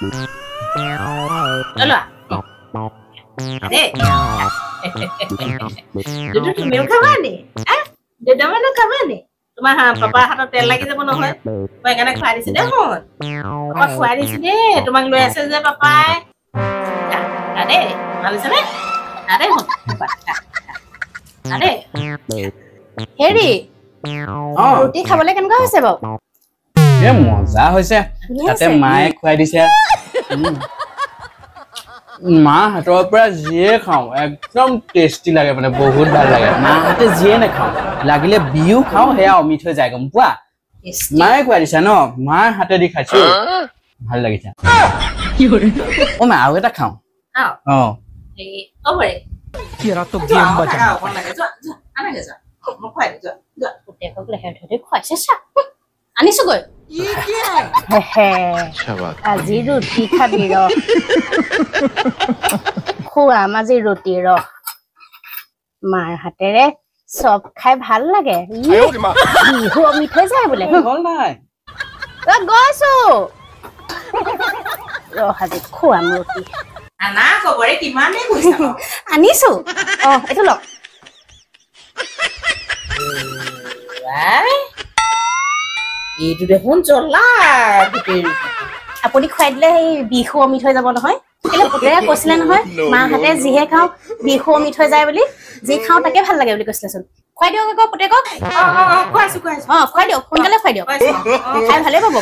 Alo. Ade. Dudu tumiও খাবা নি? Dudu মানে খাবা নি? তোমাৰ পাপা হাতত তেল লাগি যাব নহয়। মই একানে খুৱাই দিছে দে হন। পাপা খুৱাই দিছে দে। তোমাক লৈ আছে যে পাপাই। Ade, মালিছে নে? Ade হন। Ade. হেৰি। ৰুটি খাবলৈ কেনেকুৱা হৈছে বাৰু? এ মজা হৈছে। তাতে মায়ে খুৱাই দিছে। মা হাতৰ পৰা জিয়ে খাও একদম টেস্টি লাগে মানে বহুত ভাল লাগে মা হাতে জিয়ে নাখাও লাগিলে বিউ খাও হেয়া অমিত হৈ যায় গম পোৱা মায়ে খুৱাই দিছে ন মাৰ হাতে দি খাইছো ভাল লাগিছে কি হৰে ও মা আৰু এটা খাও এই ওৰে তেৰা তো গেম বাজা আনাগে যা মই খুৱাই যা যা পুতেকক লেখা ধৰি খুৱাইছে চা আনিছো গৈ ই কি হে শাবাশ আজি ৰুটি খাবি ৰ খুৱা মাজি ৰুটি ৰ মাৰ হাতেৰে সব খাই ভাল লাগে বিহু মিঠাই যায় বোলে হল নাই গৈছো ৰ হাজি খুৱাম ৰুটি আনা খবৰে কিমানে কৈছা আনিছো এটো লক এইটো দেখোন জ্বলা আপুনি খুৱাই দিলে সেই বিহু অমিত হৈ যাব নহয় কেলে পুতেৰে কৈছিলে নহয় মা হাতে জিহে খাও বিহু অমিত হৈ যায় বুলি যি খাও তাকে ভাল লাগে বুলি কৈছিলেচোন খুৱাই দিওক আকৌ পুতেকক খুৱাইছো খুৱাই দিওক সোনকালে খুৱাই দিওক খাই ভালে পাব